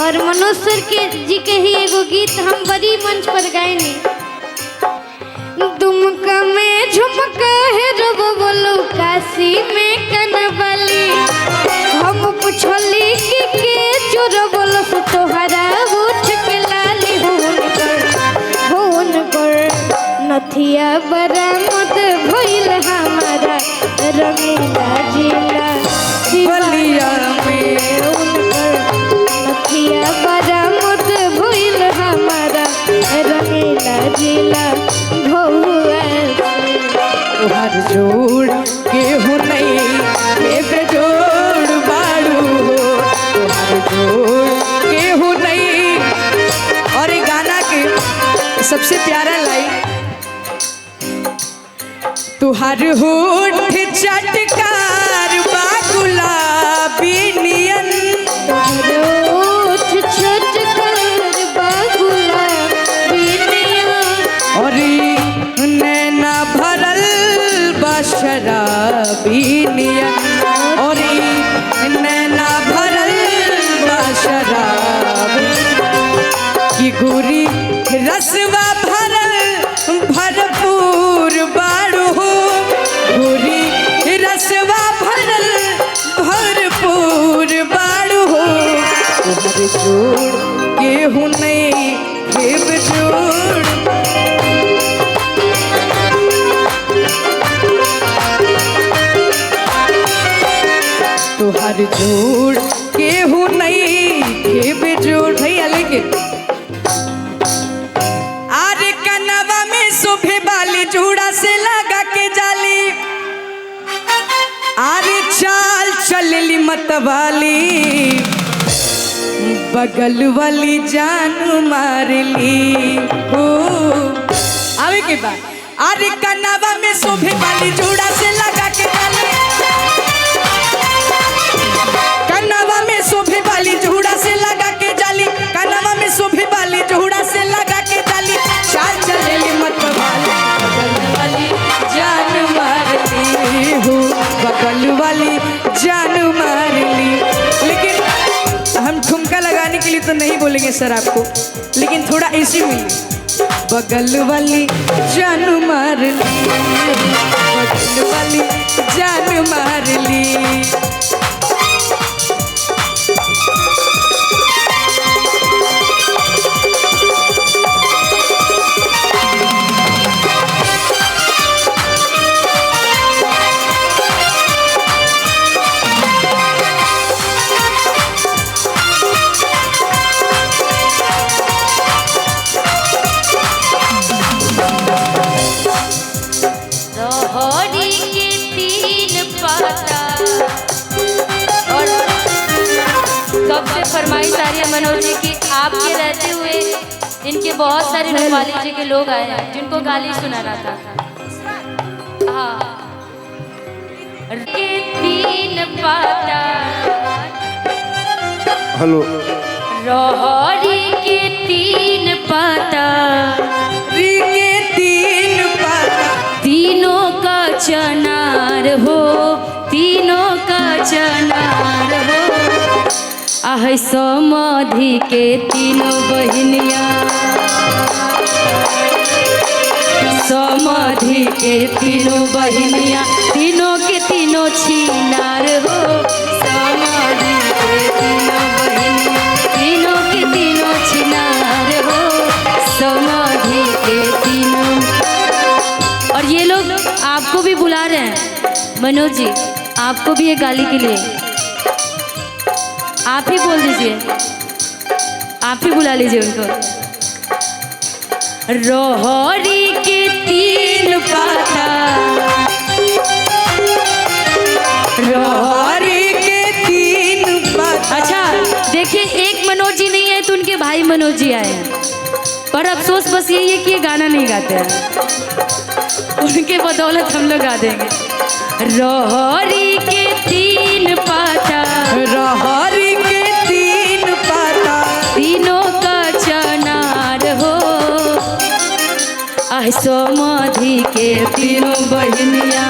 और मनोज सर जी के ही एगो गीत हम बड़ी मंच पर गायनी। दुमका में झुमका है रब बोलो काशी में कनबली। हम पूछली कि के चोर बोलो सो तोहरा उठ के लाली होन कर नथिया बरामद भइल हमारा रंगीला जिला बलिया में नथिया बरामद भइल हमारा रंगीला जिला भौआ। तुहार जोड़ केहू नहीं के बेजोड़ बाड़ू हो, तुहार जोड़ केहू नहीं। और ये गाना के सबसे प्यारा लाइन, तुहार होठ चटकार बा गुलाबी नियन, तुहार होठ चटकार बा गुलाबी नियन। और नैना भरल बा शराबी नियन, और नैना भरल बा शराबी की गोरी रसवा भरल भरपूर बाड़ू हो, गोरी रसवा भरल भरपूर बाड़ू हो। तुहर जोड़ केहू नहीं के बेजोड़, तुहर जोड़ केहू नहीं के बेजोड़। भैया लेके आरे कनवा में शोभे वाली जूड़ा से लगा के जाली, आरे चाल चलली मत वाली, बगल वाली जान मारली हो। आवे के बाद आरे कनवा में शोभे वाली जूड़ा से लगा के जाली, कनवा में शोभे वाली जूड़ा से लगा के जाली, कनवा में शोभे वाली जूड़ा से लगा के जाली, चाल चलेली मत वाली, बगल वाली जान मारली हो, बगल वाली जान मारली। लेकिन हम ठुमका लगाने के लिए तो नहीं बोलेंगे सर आपको, लेकिन थोड़ा ऐसी मिली, बगल वाली जान मारली, बगल वाली जान मारली। रोहड़ी के तीन पाता। और सबसे फरमाइश आ रही है मनोज जी की, आपके रहते हुए इनके बहुत सारे रुपाली जी के लोग आए हैं जिनको गाली सुनाना था। हाँ, के तीन पाता। हेलो, रोहड़ी के तीन पाता, के तीन पाता, तीनों का चनार हो, तीनों का चनार हो। आह समाधि के तीनों बहनिया, समाधि के तीनों बहनिया, तीनों के तीनों छिनार हो। समाधि के तीनों बहनिया, तीनों के तीनों छिनार हो। समाधि के तीनों। और ये लोग आपको भी बुला रहे हैं मनोज जी, आपको भी एक गाली के लिए आप ही बोल दीजिए, आप ही बुला लीजिए उनको। रोहड़ी के तीन पाता, रोहड़ी के तीन पाता। अच्छा देखिए, एक मनोज जी नहीं है तो उनके भाई मनोज जी आए हैं, पर अफसोस बस यही है कि ये गाना नहीं गाते हैं, उनके बदौलत हम लोग गा देंगे। रोहड़ी के तीन पाता, रोहड़ी के तीन पाता, तीनों का चनार हो। आह समाधि के तीनों बहनिया,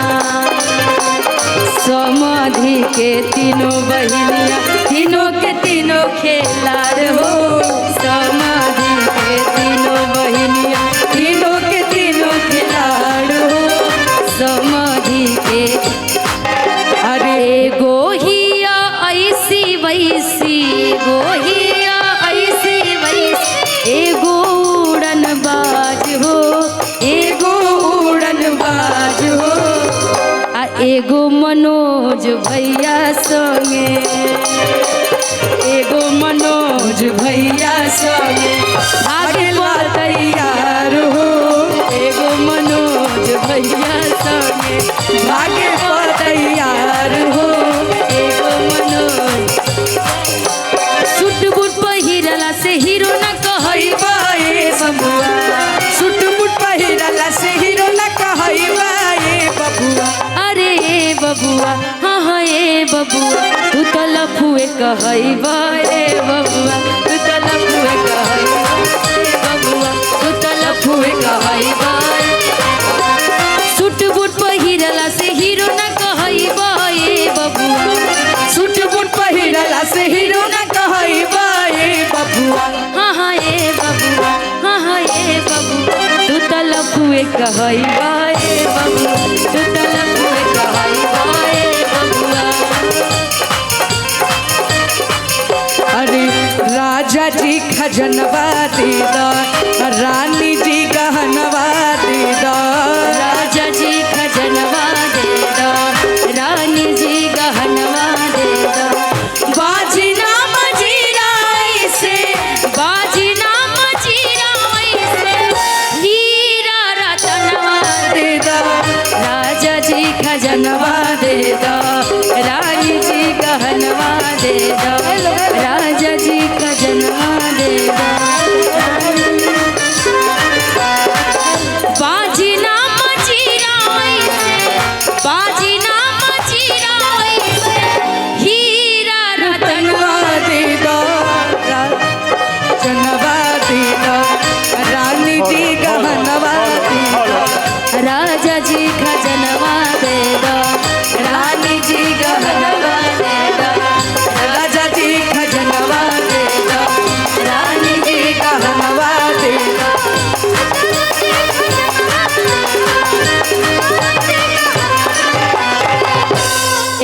समाधि के तीनों बहनिया, तीनों के तीनों खेलार हो समाधि के तीनों बहिनिया तीनों के तीनों खिलाड़ हो समाधि के। अरे गोहिया ऐसी वैसी गोहिया ऐसी वैसी एगो उड़न बाज हो एगो उड़न बाज हो आ एगो मनोज भैया संगे एगो मनोज भैया संगे भागे तैयार हो एगो मनोज भैया संगे भागे तैयार हो एगो मनोज सूट बूट पहिरला से हीरो न कहई बाए बबुआ सूट बूट पहिरला से हीरो न कहई बाए बबुआ अरे ए बबुआ हाँ हाँ ए बबुआ तू तो लफुए कहई ए बबुआ तू तो लफुए कहई बबुआ तू तो लफुए कहई सूट बूट पहिरला से हीरो न कहई ए बबुआ सूट बूट पहिरला से हीरो न कहई बाए बबुआ हाँ हाँ ए बबुआ हाँ हाँ ए बबुआ तू तो लफुए कहई ए बबुआ तू तो लफुए कहई ए बबुआ। अरे राजा जी खजनवा दे दा रानी जी गहनवा दे दा राजा जी खजनवा दे दो रानी जी गहनवा दे दो बाजी नाम जीराई से बाजी नाम चिराई से हीरा रतनवा दे दा राजा जी खजनवा दे दो रानी जी गहनवा दे दो राजा जी खजनवा दे दो बाजी नाम चिराई से बाजी नाम चिराई से हीरा रतनवा गहनवा दे दा जनवा दे दा रानी जी गहनवा दे दा राजा जी खजनवा दे दो रानी जी गहनवा दे दो राजा जी खजनवा दे दा रानी जी गहनवा दे दा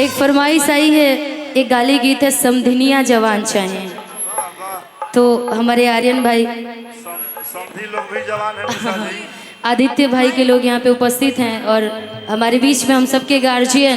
एक फरमाइश आई है एक गाली गीत है समधिनिया जवान चाहिए तो हमारे आर्यन भाई समधी लोग भी जवान है निशा जी। आदित्य भाई के लोग यहाँ पे उपस्थित हैं और हमारे बीच में हम सबके गार्जियन